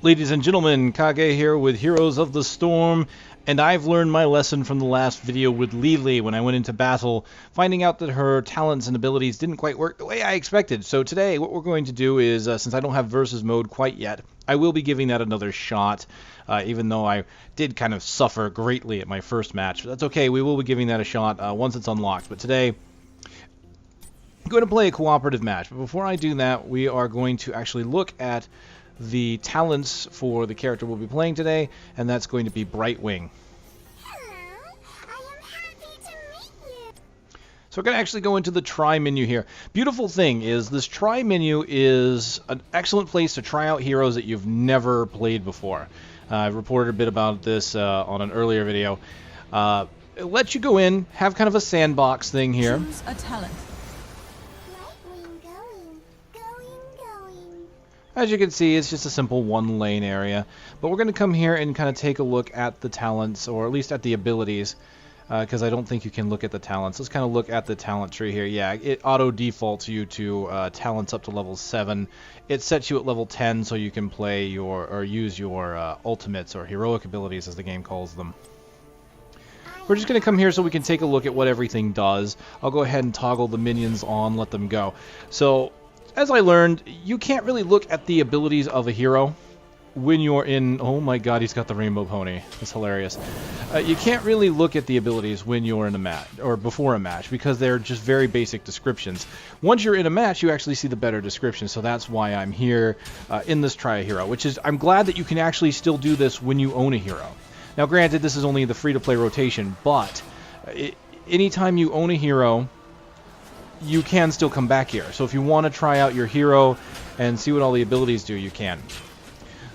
Ladies and gentlemen, Kage here with Heroes of the Storm, and I've learned my lesson from the last video with Lily when I went into battle, finding out that her talents and abilities didn't quite work the way I expected. So today, what we're going to do is, since I don't have versus mode quite yet, I will be giving that another shot, even though I did kind of suffer greatly at my first match. But that's okay, we will be giving that a shot once it's unlocked. But today, I'm going to play a cooperative match. But before I do that, we are going to actually look at the talents for the character we'll be playing today, and that's going to be Brightwing. Hello, I am happy to meet you. So we're going to actually go into the try menu here. Beautiful thing is this try menu is an excellent place to try out heroes that you've never played before. I reported a bit about this on an earlier video. It lets you go in, have kind of a sandbox thing here. Choose a talent. Brightwing going. As you can see, it's just a simple one-lane area. But we're going to come here and kind of take a look at the talents, or at least at the abilities, because I don't think you can look at the talents. Let's kind of look at the talent tree here. Yeah, it auto-defaults you to talents up to level 7. It sets you at level 10 so you can play your, or use your ultimates, or heroic abilities as the game calls them. We're just going to come here so we can take a look at what everything does. I'll go ahead and toggle the minions on, let them go. So, as I learned, you can't really look at the abilities of a hero when you're in... Oh my god, he's got the rainbow pony. That's hilarious. You can't really look at the abilities when you're in a match, or before a match, because they're just very basic descriptions. Once you're in a match, you actually see the better description, so that's why I'm here in this Try a Hero, which is... I'm glad that you can actually still do this when you own a hero. Now, granted, this is only the free-to-play rotation, but anytime you own a hero, you can still come back here. So if you want to try out your hero and see what all the abilities do, you can.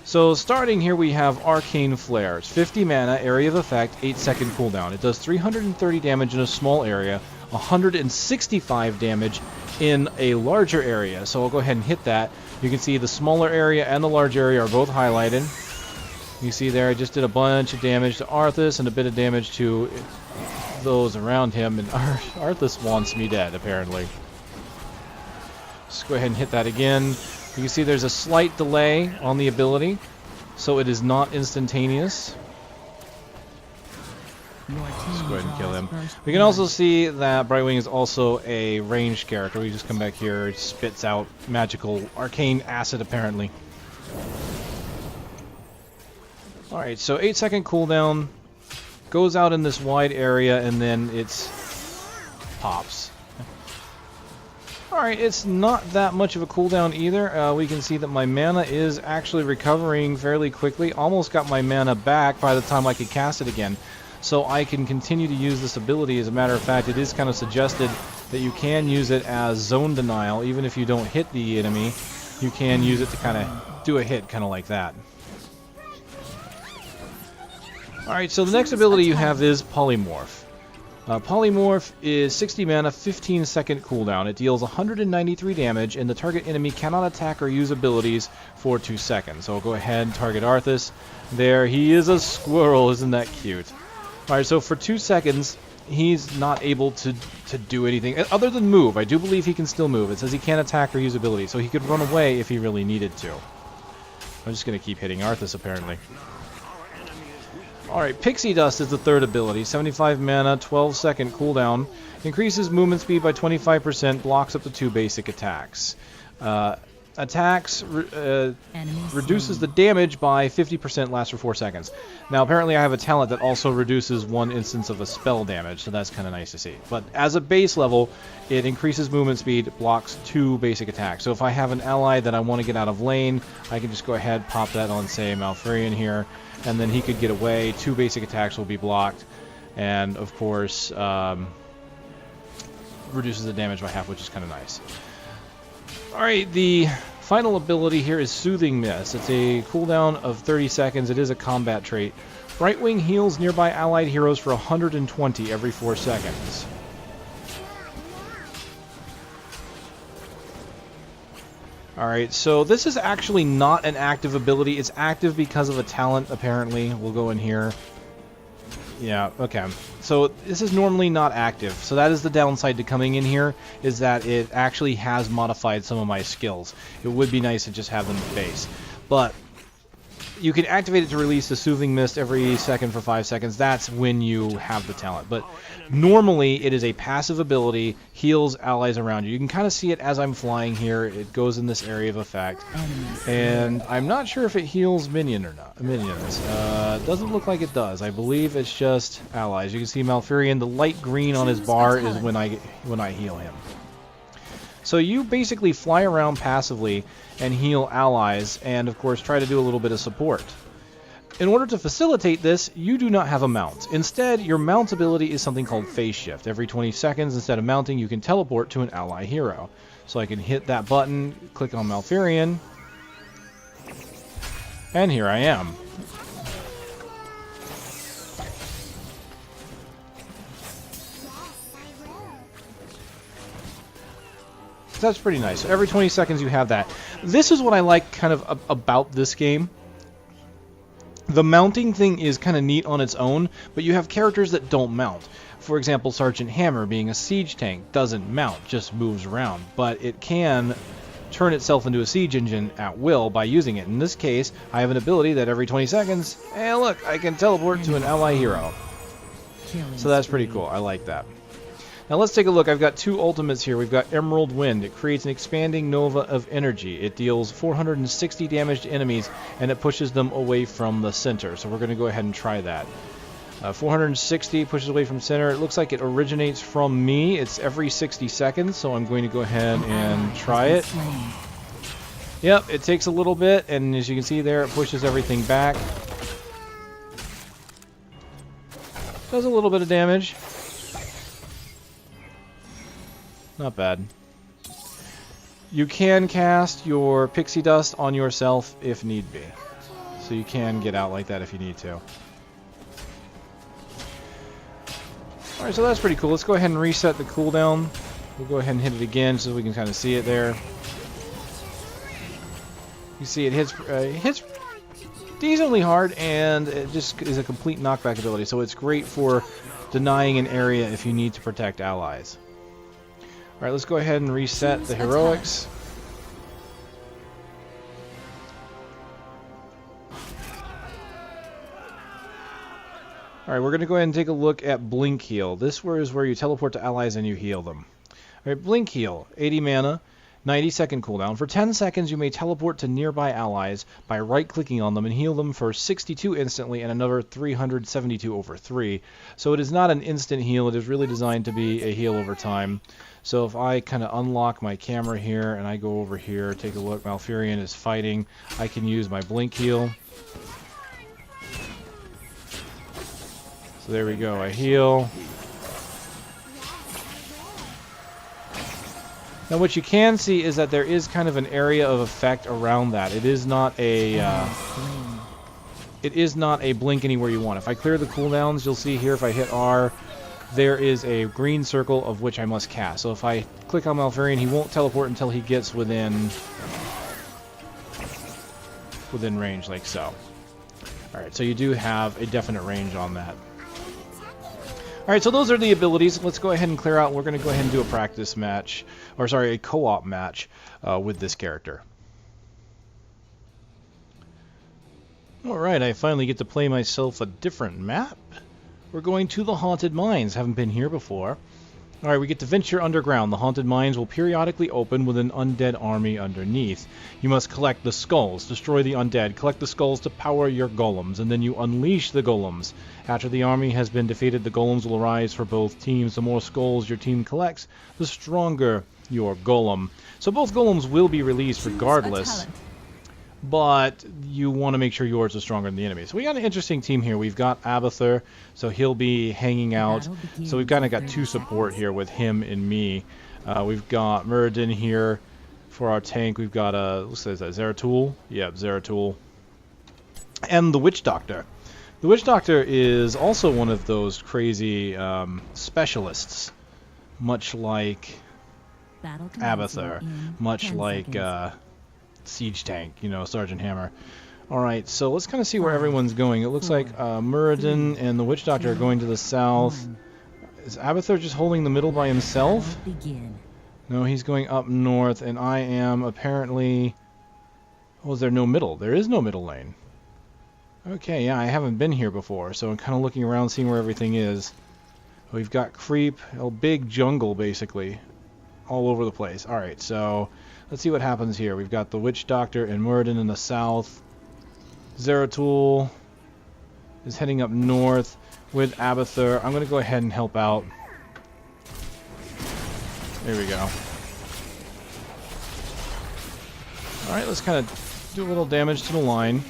So starting here, we have Arcane Flare. It's 50 mana, area of effect, 8-second cooldown. It does 330 damage in a small area, 165 damage in a larger area. So I'll go ahead and hit that. You can see the smaller area and the large area are both highlighted. You see there, I just did a bunch of damage to Arthas and a bit of damage to those around him, and Arthas wants me dead, apparently. Just go ahead and hit that again. You can see there's a slight delay on the ability, so it is not instantaneous. Just go ahead and kill him. We can also see that Brightwing is also a ranged character. We just come back here, it spits out magical arcane acid, apparently. Alright, so 8-second cooldown, goes out in this wide area, and then it's pops. Alright, it's not that much of a cooldown either. We can see that my mana is actually recovering fairly quickly. Almost got my mana back by the time I could cast it again. So I can continue to use this ability. As a matter of fact, it is kind of suggested that you can use it as zone denial. Even if you don't hit the enemy, you can use it to kind of do a hit, kind of like that. Alright, so the next ability you have is Polymorph. Polymorph is 60 mana, 15-second cooldown. It deals 193 damage, and the target enemy cannot attack or use abilities for 2 seconds. So I'll go ahead and target Arthas. There, he is a squirrel. Isn't that cute? Alright, so for 2 seconds, he's not able to do anything other than move. I do believe he can still move. It says he can't attack or use abilities, so he could run away if he really needed to. I'm just going to keep hitting Arthas, apparently. Alright, Pixie Dust is the third ability. 75 mana, 12-second cooldown. Increases movement speed by 25%, blocks up to 2 basic attacks. Reduces the damage by 50%, lasts for 4 seconds. Now, apparently I have a talent that also reduces 1 instance of a spell damage, so that's kind of nice to see. But as a base level, it increases movement speed, blocks 2 basic attacks. So if I have an ally that I want to get out of lane, I can just go ahead, pop that on, say, Malfurion here, and then he could get away. 2 basic attacks will be blocked, and of course reduces the damage by half, which is kind of nice. Alright, the final ability here is Soothing Mist. It's a cooldown of 30 seconds. It is a combat trait. Brightwing heals nearby allied heroes for 120 every 4 seconds. Alright, so this is actually not an active ability. It's active because of a talent, apparently. We'll go in here. Yeah, okay. So this is normally not active. So that is the downside to coming in here, is that it actually has modified some of my skills. It would be nice to just have them at base. But You can activate it to release the Soothing Mist every second for 5 seconds. That's when you have the talent. But normally it is a passive ability, heals allies around you. You can kind of see it as I'm flying here. It goes in this area of effect. And I'm not sure if it heals minions. Doesn't look like it does. I believe it's just allies. You can see Malfurion, the light green on his bar is when I heal him. So you basically fly around passively and heal allies, and of course try to do a little bit of support. In order to facilitate this, you do not have a mount. Instead, your mount ability is something called Phase Shift. Every 20 seconds, instead of mounting, you can teleport to an ally hero. So I can hit that button, click on Malfurion, and here I am. That's pretty nice. So every 20 seconds you have that. This is what I like kind of about this game. The mounting thing is kind of neat on its own, but you have characters that don't mount. For example, Sergeant Hammer, being a siege tank, doesn't mount, just moves around. But it can turn itself into a siege engine at will by using it. In this case, I have an ability that every 20 seconds, hey look, I can teleport to an ally hero. So that's pretty cool. I like that. Now let's take a look. I've got 2 ultimates here. We've got Emerald Wind. It creates an expanding nova of energy. It deals 460 damage to enemies, and it pushes them away from the center. So we're going to go ahead and try that. 460 pushes away from center. It looks like it originates from me. It's every 60 seconds, so I'm going to go ahead and try it. Yep, it takes a little bit, and as you can see there, it pushes everything back. Does a little bit of damage. Not bad. You can cast your pixie dust on yourself if need be. So you can get out like that if you need to. Alright, so that's pretty cool. Let's go ahead and reset the cooldown. We'll go ahead and hit it again so we can kind of see it there. You see it hits decently hard, and it just is a complete knockback ability. So it's great for denying an area if you need to protect allies. Alright, let's go ahead and reset the heroics. Alright, we're going to go ahead and take a look at Blink Heal. This is where you teleport to allies and you heal them. Alright, Blink Heal, 80 mana, 90-second cooldown. For 10 seconds, you may teleport to nearby allies by right-clicking on them and heal them for 62 instantly and another 372 over 3. So it is not an instant heal. It is really designed to be a heal over time. So if I kind of unlock my camera here and I go over here, take a look, Malfurion is fighting, I can use my Blink Heal. So there we go, I heal. Now what you can see is that there is kind of an area of effect around that. It is not a blink anywhere you want. If I clear the cooldowns, you'll see here if I hit R, there is a green circle of which I must cast. So if I click on Malfurion, he won't teleport until he gets within range, like so. Alright, so you do have a definite range on that. Alright, so those are the abilities. Let's go ahead and clear out. We're going to go ahead and do a practice match, or sorry, a co-op match with this character. Alright, I finally get to play myself a different map. We're going to the Haunted Mines. Haven't been here before. Alright, we get to venture underground. The Haunted Mines will periodically open with an undead army underneath. You must collect the skulls, destroy the undead, collect the skulls to power your golems, and then you unleash the golems. After the army has been defeated, the golems will arise for both teams. The more skulls your team collects, the stronger your golem. So both golems will be released regardless, but you want to make sure yours is stronger than the enemy. So we got an interesting team here. We've got Abathur, so he'll be hanging out. So we've kind of got 2 support here with him and me. We've got Muradin here for our tank. We've got what's that, Zeratul? Yep, Zeratul. And the Witch Doctor. The Witch Doctor is also one of those crazy specialists, much like Abathur, much like Siege Tank, you know, Sergeant Hammer. Alright, so let's kind of see where everyone's going. It looks like Muradin and the Witch Doctor are going to the south. Is Abathur just holding the middle by himself? No, he's going up north, and I am apparently... Oh, is there no middle? There is no middle lane. Okay, yeah, I haven't been here before, so I'm kind of looking around, seeing where everything is. We've got creep, a big jungle, basically, all over the place. Alright, so let's see what happens here. We've got the Witch Doctor and Muradin in the south. Zeratul is heading up north with Abathur. I'm going to go ahead and help out. There we go. Alright, let's kind of do a little damage to the line.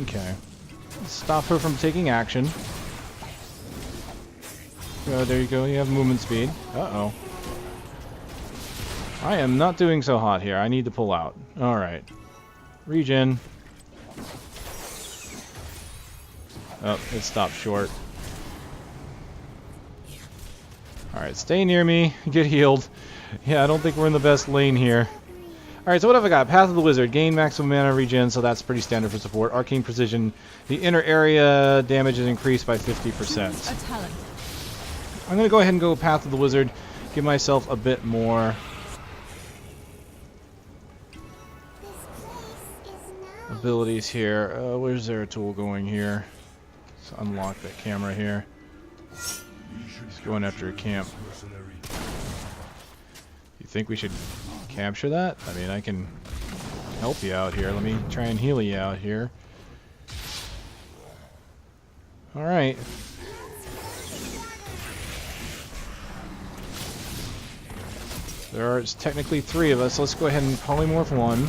Okay. Stop her from taking action. Oh, there you go. You have movement speed. Uh-oh. I am not doing so hot here. I need to pull out. Alright. Regen. Oh, it stopped short. Alright, stay near me. Get healed. Yeah, I don't think we're in the best lane here. Alright, so what have I got? Path of the Wizard. Gain maximum mana regen, so that's pretty standard for support. Arcane Precision. The inner area damage is increased by 50%. I'm going to go ahead and go Path of the Wizard. Give myself a bit more abilities here. Where's their tool going here? Let's unlock that camera here. He's going after a camp. You think we should capture that? I mean, I can help you out here. Let me try and heal you out here. Alright. There are technically 3 of us. Let's go ahead and polymorph one.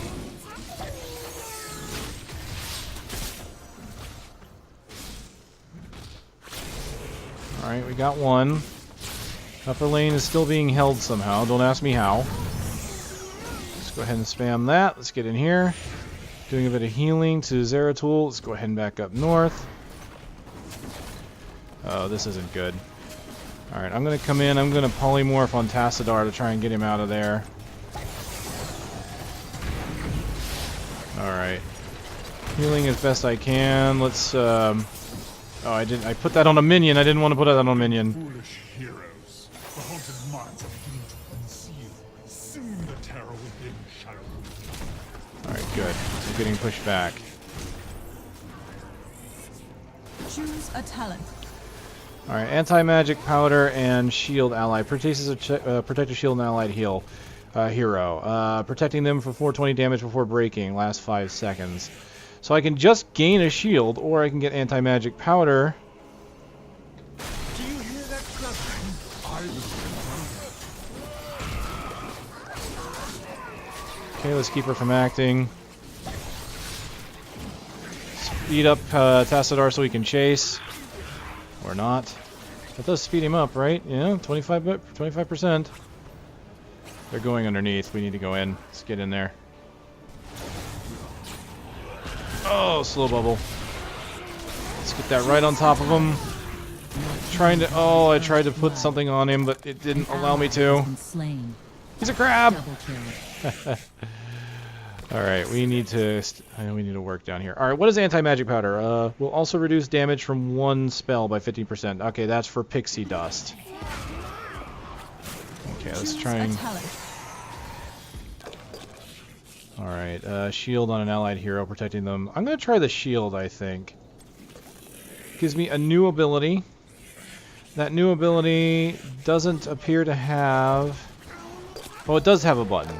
Alright, we got one. Upper lane is still being held somehow. Don't ask me how. Let's go ahead and spam that. Let's get in here. Doing a bit of healing to Zeratul. Let's go ahead and back up north. Oh, this isn't good. Alright, I'm going to come in. I'm going to polymorph on Tassadar to try and get him out of there. Alright. Healing as best I can. Let's, oh, I put that on a minion. I didn't want to put that on a minion. Foolish heroes. The haunted minds are beginning to conceal. Soon the terror within shall rule. Alright, good. We're getting pushed back. Choose a talent. Alright, anti-magic powder and shield ally. Purchases a protective shield and allied heal hero. Protecting them for 420 damage before breaking. Last 5 seconds. So I can just gain a shield, or I can get anti-magic powder. Do you hear that crackling? Okay, let's keep her from acting. Speed up Tassadar so he can chase. Or not. That does speed him up, right? Yeah, 25%. They're going underneath. We need to go in. Let's get in there. Oh, slow bubble. Let's get that right on top of him. I tried to put something on him, but it didn't allow me to. He's a crab! Alright, we need to work down here. Alright, what is anti-magic powder? Will also reduce damage from one spell by 15%. Okay, that's for pixie dust. Okay, let's try and... Alright, shield on an allied hero, protecting them. I'm going to try the shield, I think. Gives me a new ability. That new ability doesn't appear to have... Oh, it does have a button.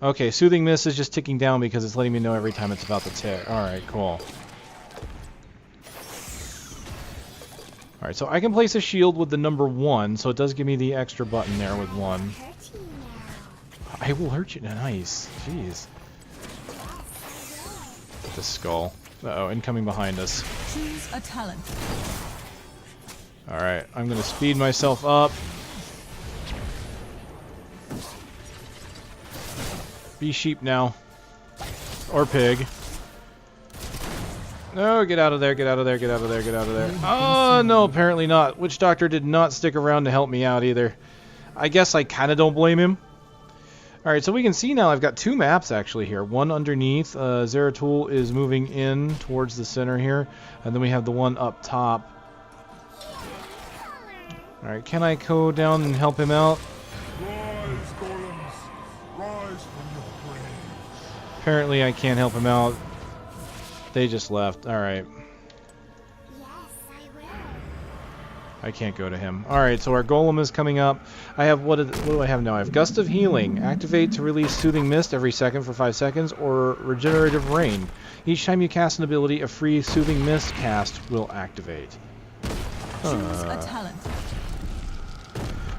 Okay, Soothing Mist is just ticking down because it's letting me know every time it's about to tick. Alright, cool. Alright, so I can place a shield with the number 1, so it does give me the extra button there with 1. I will hurt you. Nice. Jeez. The skull. Uh-oh, incoming behind us. Choose a talent. Alright, I'm going to speed myself up. Be sheep now. Or pig. No, get out of there, get out of there, get out of there, get out of there. Oh, no, apparently not. Witch Doctor did not stick around to help me out either. I guess I kind of don't blame him. Alright, so we can see now I've got 2 maps actually here. One underneath. Zeratul is moving in towards the center here. And then we have the one up top. Alright, can I go down and help him out? War is going Apparently I can't help him out. They just left. Alright. Yes, I will. I can't go to him. Alright, so our golem is coming up. I have, what do I have now? I have Gust of Healing. Activate to release Soothing Mist every second for 5 seconds, or Regenerative Rain. Each time you cast an ability, a free Soothing Mist cast will activate. Choose a talent.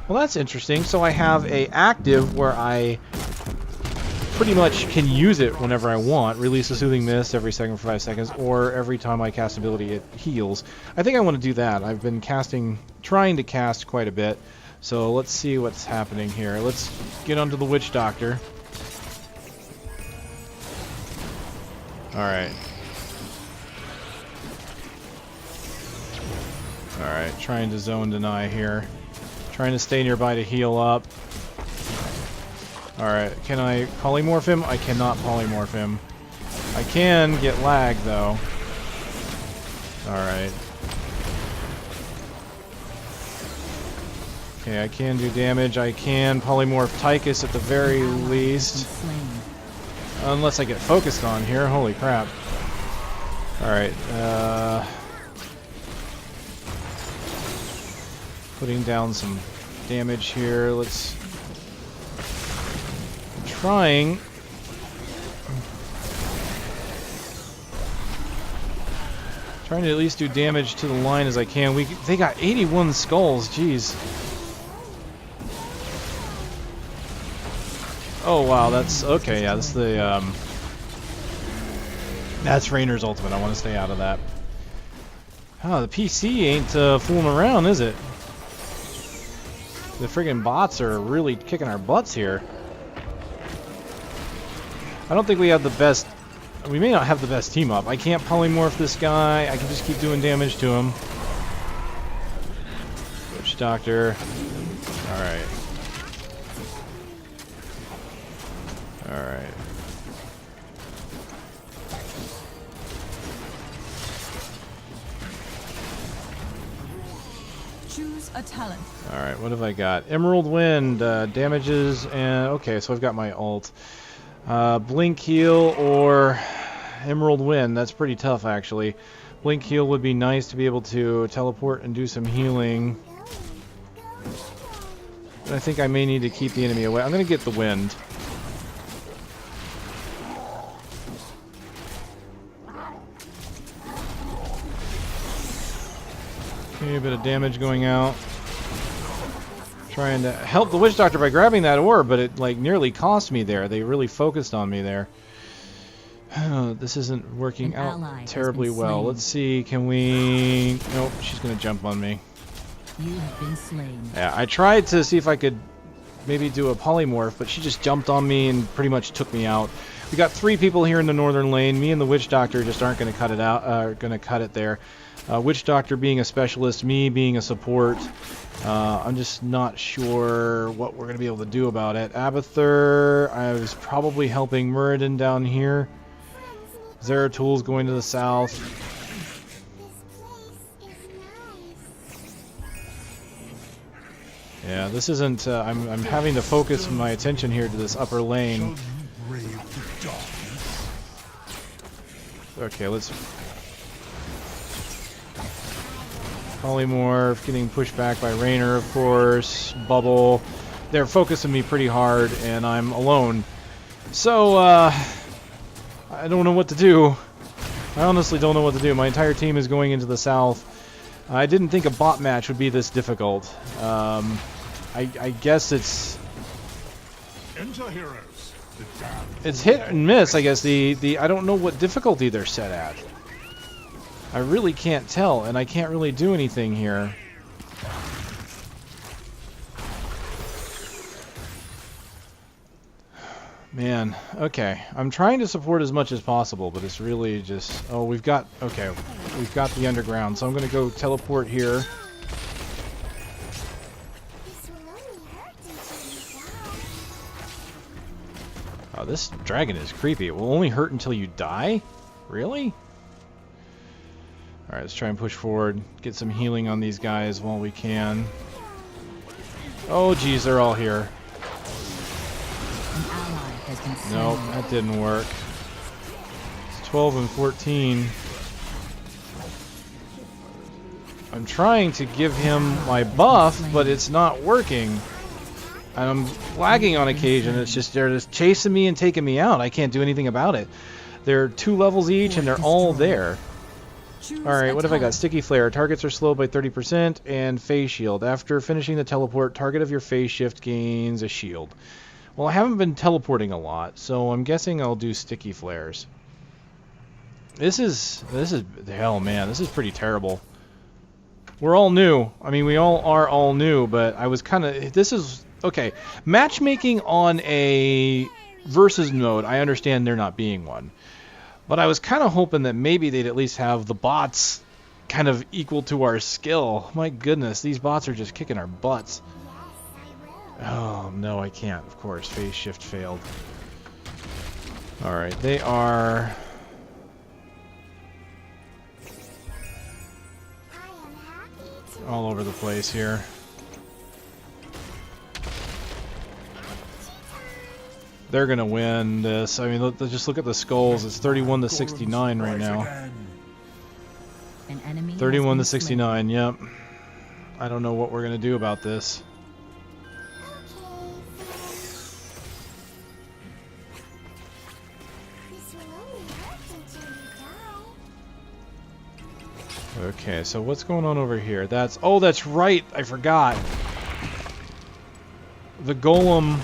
Well, that's interesting. So I have a active where I pretty much can use it whenever I want. Release a Soothing Mist every second for 5 seconds, or every time I cast an ability, it heals. I think I want to do that. I've been trying to cast quite a bit. So let's see what's happening here. Let's get onto the Witch Doctor. Alright. Alright, trying to zone deny here. Trying to stay nearby to heal up. Alright, can I polymorph him? I cannot polymorph him. I can get lag, though. Alright. Okay, I can do damage. I can polymorph Tychus at the very least. Unless I get focused on here. Holy crap. Alright, putting down some damage here. Let's... trying to at least do damage to the line as I can. They got 81 skulls, jeez. Oh wow, that's okay. Yeah, that's the that's Rainer's ultimate. I want to stay out of that. Oh, the PC ain't fooling around, is it? The friggin' bots are really kicking our butts here. I don't think we have the best... We may not have the best team up. I can't polymorph this guy. I can just keep doing damage to him. Witch Doctor. Alright. Alright. Choose a talent. Alright, what have I got? Emerald Wind, damages, and... Okay, so I've got my ult. Blink Heal or Emerald Wind. That's pretty tough, actually. Blink Heal would be nice to be able to teleport and do some healing. But I think I may need to keep the enemy away. I'm going to get the Wind. Okay, a bit of damage going out. Trying to help the Witch Doctor by grabbing that orb, but it like nearly cost me there. They really focused on me there. This isn't working out terribly well. Let's see, can we... Nope, she's going to jump on me. You have been slain. Yeah, I tried to see if I could maybe do a polymorph, but she just jumped on me and pretty much took me out. We got 3 people here in the northern lane. Me and the Witch Doctor just aren't going to cut it out. Going to cut it there. Witch Doctor being a specialist, me being a support. I'm just not sure what we're going to be able to do about it. Abathur, I was probably helping Muradin down here. Zeratul going to the south. Yeah, this isn't... I'm having to focus my attention here to this upper lane. Okay, let's... Polymorph, getting pushed back by Rainer, of course. Bubble. They're focusing me pretty hard, and I'm alone. So, I don't know what to do. I honestly don't know what to do. My entire team is going into the south. I didn't think a bot match would be this difficult. I guess it's... Enter heroes. It's hit and miss, I guess. I don't know what difficulty they're set at. I really can't tell, and I can't really do anything here. Man, okay. I'm trying to support as much as possible, but it's really just... Oh, we've got... Okay, we've got the underground, so I'm going to go teleport here. This will only hurt until you die. Oh, this dragon is creepy. It will only hurt until you die? Really? Alright, let's try and push forward. Get some healing on these guys while we can. Oh, geez, they're all here. An ally has been slain. Nope, that didn't work. 12 and 14. I'm trying to give him my buff, but it's not working. And I'm lagging on occasion. It's just they're just chasing me and taking me out. I can't do anything about it. They're 2 levels each, and they're all there. Alright, what have I got? Sticky Flare. Targets are slowed by 30%, and Phase Shield. After finishing the teleport, target of your phase shift gains a shield. Well, I haven't been teleporting a lot, so I'm guessing I'll do Sticky Flares. This is hell, man. This is pretty terrible. We're all new. I mean, we all are all new, but I was kind of... This is... Okay, matchmaking on a versus mode, I understand there not being one. But I was kind of hoping that maybe they'd at least have the bots kind of equal to our skill. My goodness, these bots are just kicking our butts. Oh, no, I can't, of course. Phase shift failed. Alright, they are... all over the place here. They're gonna win this. I mean, just look at the skulls. It's 31 to 69 right now. 31 to 69. Yep. I don't know what we're gonna do about this. Okay, so what's going on over here? That's... Oh, that's right! I forgot! The golem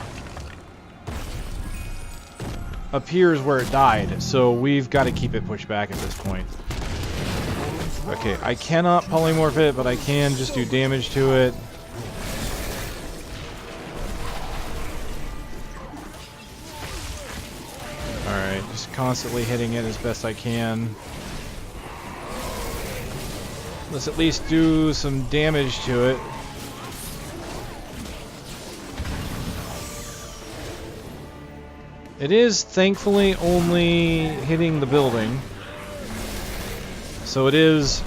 appears where it died, so we've got to keep it pushed back at this point. Okay, I cannot polymorph it, but I can just do damage to it. Alright, just constantly hitting it as best I can. Let's at least do some damage to it. It is thankfully only hitting the building. So it is...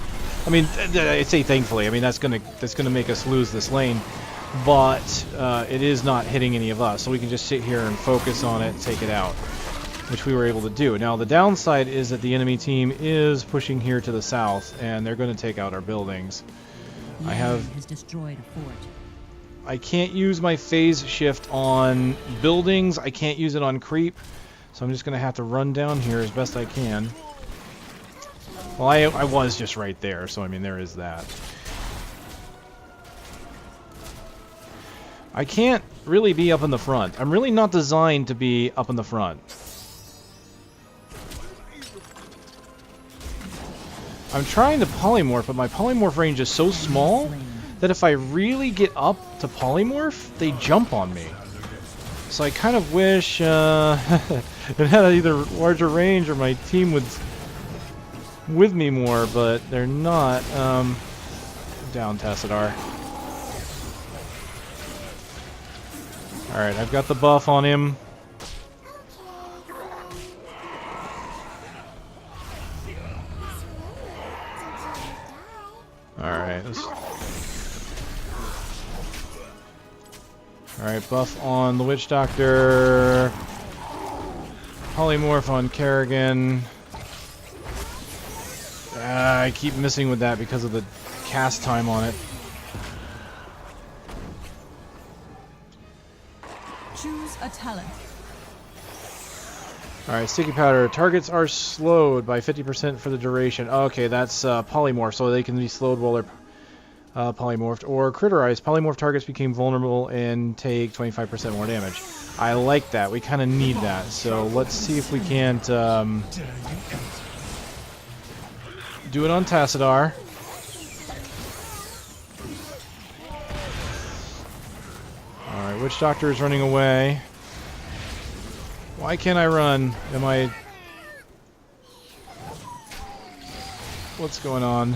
I mean, I say thankfully. I mean, that's gonna make us lose this lane. But it is not hitting any of us. So we can just sit here and focus on it and take it out. Which we were able to do. Now the downside is that the enemy team is pushing here to the south, and they're going to take out our buildings. I have destroyed a fort. I can't use my phase shift on buildings. I can't use it on creep, so I'm just going to have to run down here as best I can. Well, I was just right there, so I mean there is that. I can't really be up in the front. I'm really not designed to be up in the front. I'm trying to polymorph, but my polymorph range is so small that if I really get up to polymorph, they jump on me. So I kind of wish it had either larger range or my team would with me more, but they're not. Down, Tassadar. Alright, I've got the buff on him. Alright, alright, buff on the Witch Doctor. Polymorph on Kerrigan. I keep missing with that because of the cast time on it. Choose a talent. Alright, Sticky Powder. Targets are slowed by 50% for the duration. Okay, that's polymorph, so they can be slowed while they're polymorphed. Or Critterized. Polymorph targets became vulnerable and take 25% more damage. I like that. We kind of need that. So let's see if we can't do it on Tassadar. Alright, Witch Doctor is running away. Why can't I run? Am I... What's going on?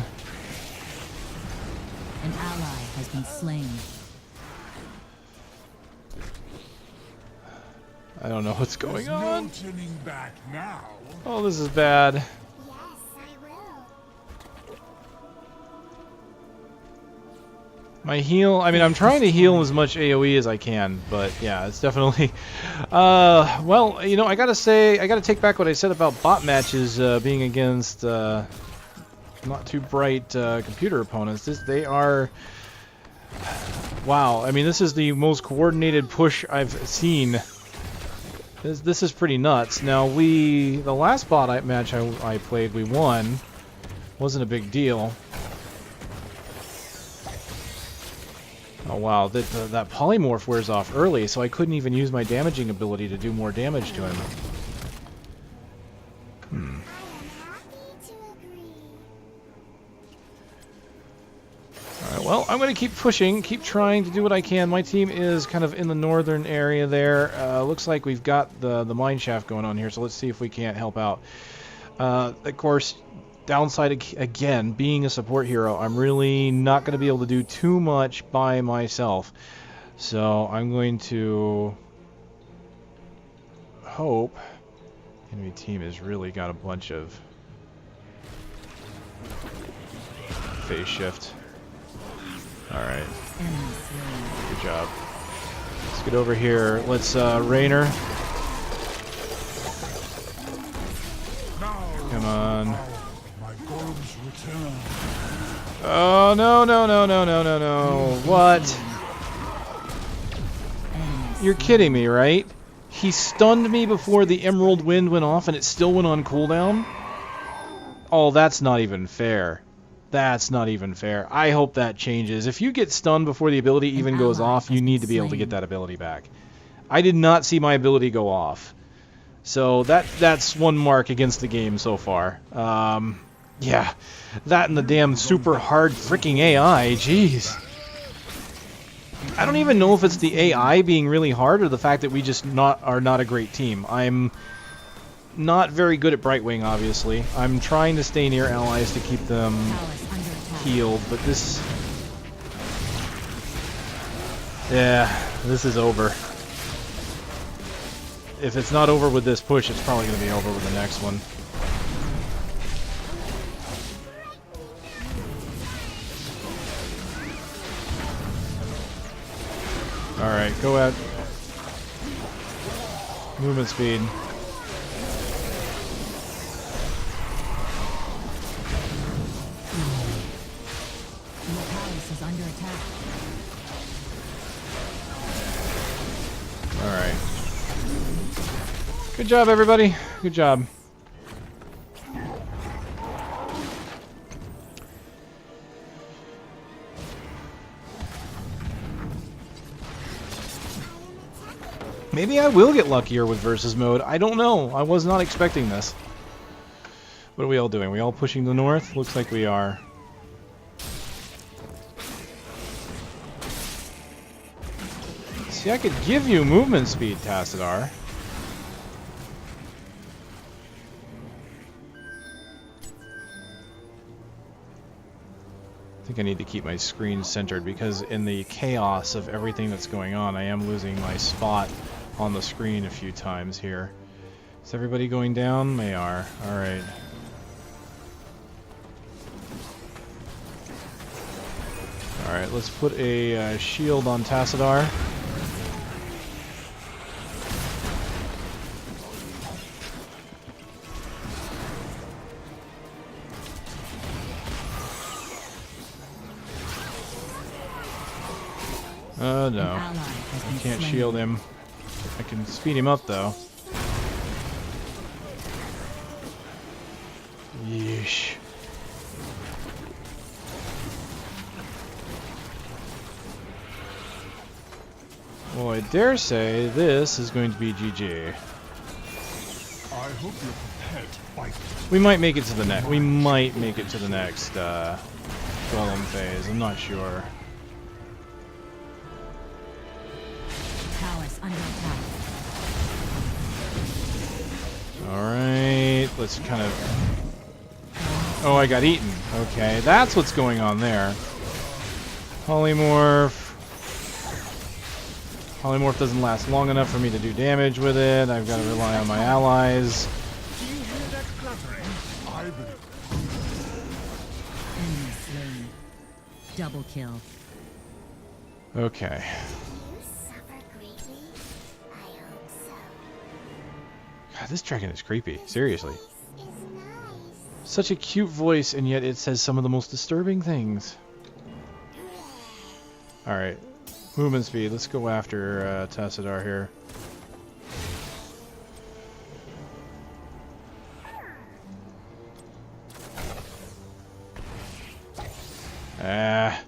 An ally has been slain. I don't know what's going on. No turning back now. Oh, this is bad. Yes, I will. My heal, I mean, I'm trying to heal as much AoE as I can, but yeah, it's definitely... well, you know, I gotta say, I gotta take back what I said about bot matches being against not too bright computer opponents. They are... Wow, I mean, this is the most coordinated push I've seen. This is pretty nuts. Now, the last bot match I played, we won. Wasn't a big deal. Oh wow, that polymorph wears off early, so I couldn't even use my damaging ability to do more damage to him. Alright, well, I'm going to keep pushing, keep trying to do what I can. My team is kind of in the northern area there. Looks like we've got the mine shaft going on here, so let's see if we can't help out. Of course, downside again, being a support hero, I'm really not going to be able to do too much by myself. So I'm going to hope enemy team has really got a bunch of phase shift. Alright. Good job. Let's get over here. Let's Rainer. Come on. Oh, no, no, no, no, no, no, no. What? You're kidding me, right? He stunned me before the Emerald Wind went off and it still went on cooldown? Oh, that's not even fair. That's not even fair. I hope that changes. If you get stunned before the ability even goes off, you need to be able to get that ability back. I did not see my ability go off. So that's one mark against the game so far. Yeah, that and the damn super hard freaking AI, jeez. I don't even know if it's the AI being really hard or the fact that we just are not a great team. I'm not very good at Brightwing, obviously. I'm trying to stay near allies to keep them healed, but this... Yeah, this is over. If it's not over with this push, it's probably going to be over with the next one. Alright, go at movement speed. Your palace is under attack. Alright. Good job, everybody. Good job. Maybe I will get luckier with versus mode. I don't know. I was not expecting this. What are we all doing? We all pushing the north? Looks like we are. See, I could give you movement speed, Tassadar. I think I need to keep my screen centered because in the chaos of everything that's going on, I am losing my spot on the screen a few times here. Is everybody going down? They are. Alright. Alright, let's put a shield on Tassadar. Oh no, I can't shield him. I can speed him up though. Yeesh. Well, I dare say this is going to be GG. I hope you're prepared to fight. We might make it to the next. We might make it to the next golem phase. I'm not sure. Palace under attack. Alright, let's kind of... Oh, I got eaten. Okay, that's what's going on there. Polymorph. Polymorph doesn't last long enough for me to do damage with it. I've got to rely on my allies. Do you hear that clattering? I believe. Enemy slain. Double kill. Okay. You suffer greatly? I hope so. God, this dragon is creepy. Seriously. This is nice. Such a cute voice, and yet it says some of the most disturbing things. Alright. Movement speed. Let's go after Tassadar here. Ah.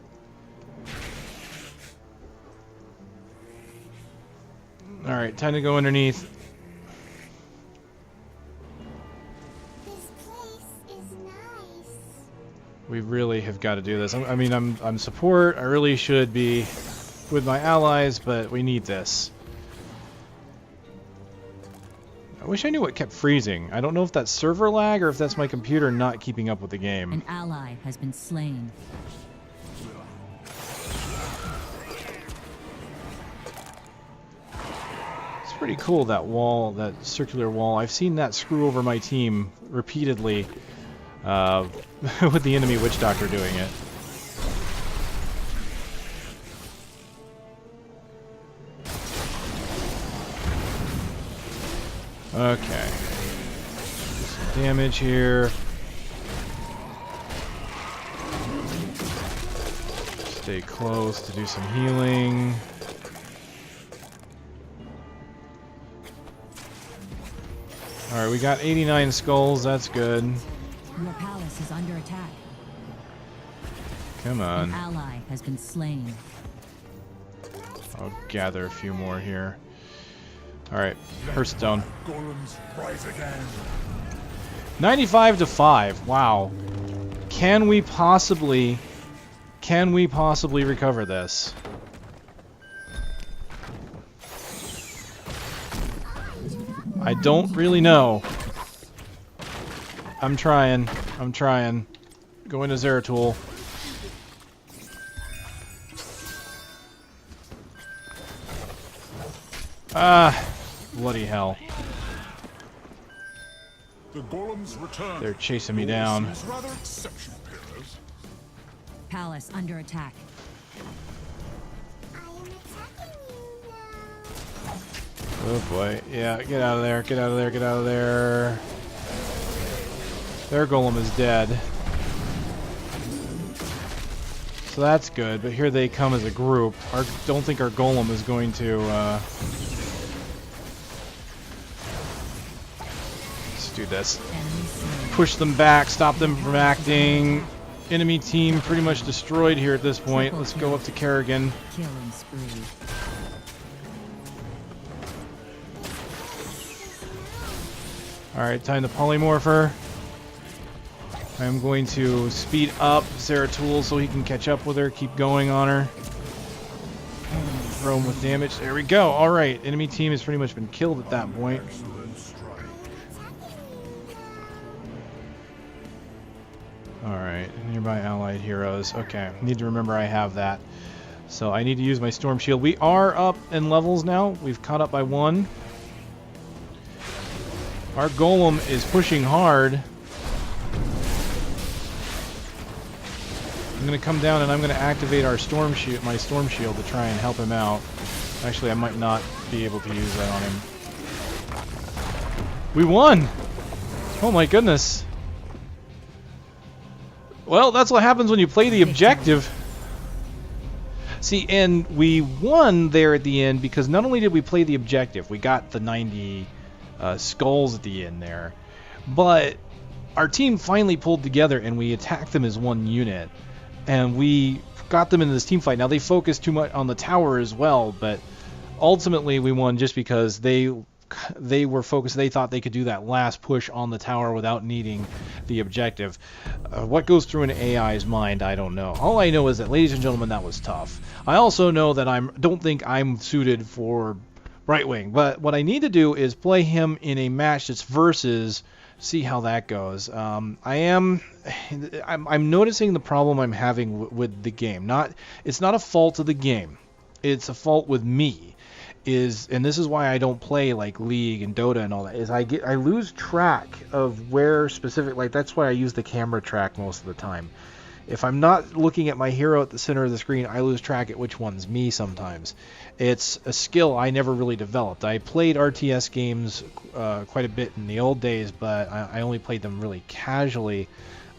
Alright, time to go underneath. This place is nice. We really have got to do this. I mean, I'm support. I really should be with my allies, but we need this. I wish I knew what kept freezing. I don't know if that's server lag or if that's my computer not keeping up with the game. An ally has been slain. It's pretty cool, that wall, that circular wall. I've seen that screw over my team repeatedly with the enemy witch doctor doing it. Okay. Some damage here. Stay close to do some healing. Alright, we got 89 skulls, that's good. Your palace is under attack. Come An on. ally has been slain. I'll gather a few more here. Alright, Hearthstone. Golems rise again. 95 to 5. Wow. Can we possibly recover this? I don't really know. I'm trying. Go into Zeratul. Ah, bloody hell. The golems return. They're chasing me down. Yours seems rather exceptional, heroes. Palace under attack. I am attacking you now. Oh boy. Yeah, get out of there, get out of there, get out of there. Their golem is dead. So that's good, but here they come as a group. Don't think our golem is going to, let's do this. Enemy slain. Push them back, stop them from acting. Enemy team pretty much destroyed here at this point. Let's go up to Kerrigan. Killing spree. Alright, time to polymorph her. I'm going to speed up Zeratul so he can catch up with her, keep going on her. Throw him with damage. There we go. Alright, enemy team has pretty much been killed at that point. Alright, nearby allied heroes. Okay, need to remember I have that. So I need to use my Storm Shield. We are up in levels now. We've caught up by 1. Our golem is pushing hard. I'm going to come down and I'm going to activate our Storm Shield, my Storm Shield, to try and help him out. Actually, I might not be able to use that on him. We won! Oh my goodness. Well, that's what happens when you play the objective. See, and we won there at the end because not only did we play the objective, we got the 90 skulls at the end there, but our team finally pulled together and we attacked them as one unit. And we got them into this team fight. Now, they focused too much on the tower as well, but ultimately we won just because they were focused. They thought they could do that last push on the tower without needing the objective. What goes through an AI's mind, I don't know. All I know is that, ladies and gentlemen, that was tough. I also know that don't think I'm suited for Brightwing, but what I need to do is play him in a match that's versus, see how that goes. I'm noticing the problem I'm having with the game. It's not a fault of the game. It's a fault with me. And this is why I don't play like League and Dota and all that. Is I lose track of where specific, like that's why I use the camera track most of the time. If I'm not looking at my hero at the center of the screen, I lose track at which one's me sometimes. It's a skill I never really developed. I played RTS games quite a bit in the old days, but I only played them really casually,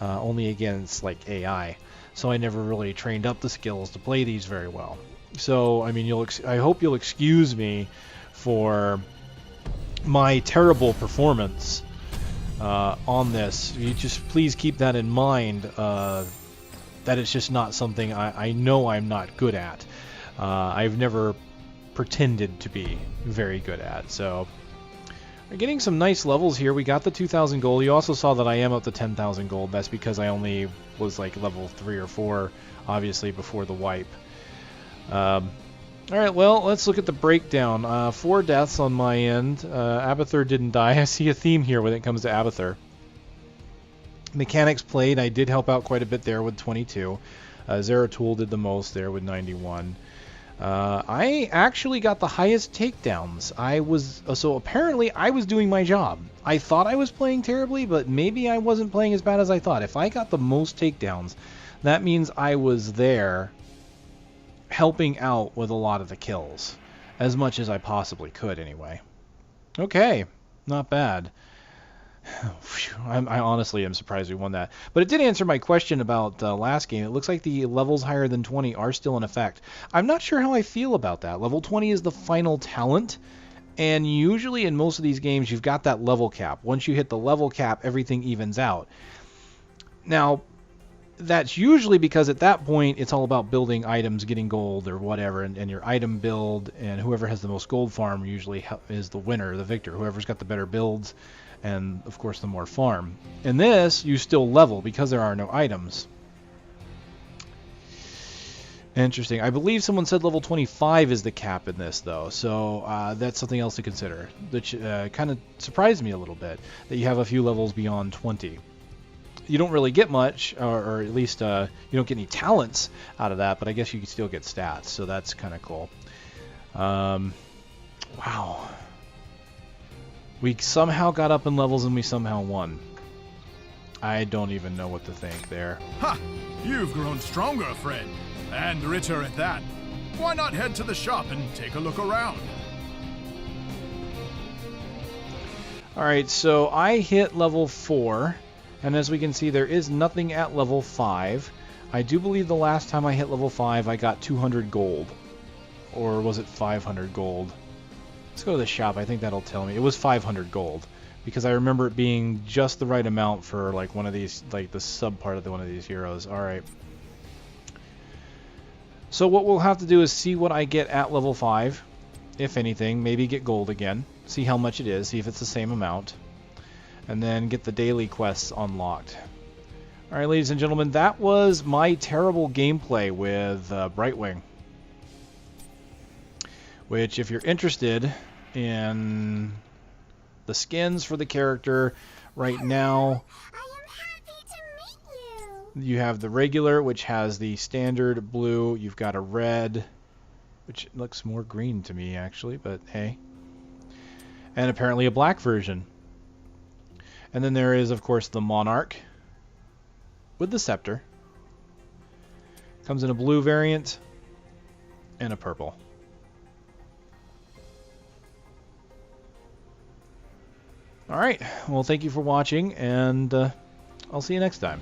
only against like AI. So I never really trained up the skills to play these very well. So I mean, I hope you'll excuse me for my terrible performance on this. You just please keep that in mind. That it's just not something I know I'm not good at. I've never pretended to be very good at. So we're getting some nice levels here. We got the 2,000 gold. You also saw that I am up to 10,000 gold. That's because I only was like level 3 or 4, obviously, before the wipe. Alright, well, let's look at the breakdown. 4 deaths on my end. Abathur didn't die. I see a theme here when it comes to Abathur. Mechanics played. I did help out quite a bit there with 22. Zeratul did the most there with 91. I actually got the highest takedowns. So apparently I was doing my job. I thought I was playing terribly, but maybe I wasn't playing as bad as I thought. If I got the most takedowns, that means I was there helping out with a lot of the kills. As much as I possibly could, anyway. Okay, not bad. I honestly am surprised we won that. But it did answer my question about last game. It looks like the levels higher than 20 are still in effect. I'm not sure how I feel about that. Level 20 is the final talent, and usually in most of these games you've got that level cap. Once you hit the level cap, everything evens out. Now, that's usually because at that point it's all about building items, getting gold or whatever, and your item build, and whoever has the most gold farm usually is the winner, the victor. Whoever's got the better builds and of course the more farm. In this, you still level because there are no items. Interesting. I believe someone said level 25 is the cap in this, though, so that's something else to consider, which kind of surprised me a little bit, that you have a few levels beyond 20. You don't really get much, or at least you don't get any talents out of that, but I guess you can still get stats, so that's kind of cool. Wow. We somehow got up in levels and we somehow won. I don't even know what to think there. Ha! You've grown stronger, friend. And richer at that. Why not head to the shop and take a look around? Alright, so I hit level 4, and as we can see there is nothing at level 5. I do believe the last time I hit level 5 I got 200 gold. Or was it 500 gold? Let's go to the shop. I think that'll tell me. It was 500 gold. Because I remember it being just the right amount for like one of these, like the sub part of one of these heroes. Alright. So what we'll have to do is see what I get at level 5. If anything. Maybe get gold again. See how much it is. See if it's the same amount. And then get the daily quests unlocked. Alright, ladies and gentlemen. That was my terrible gameplay with Brightwing. Which, if you're interested in the skins for the character right now, I am happy to meet you. you have the regular, which has the standard blue. You've got a red, which looks more green to me actually, but hey. And apparently a black version. And then there is, of course, the Monarch with the scepter. Comes in a blue variant and a purple. Alright, well thank you for watching, and I'll see you next time.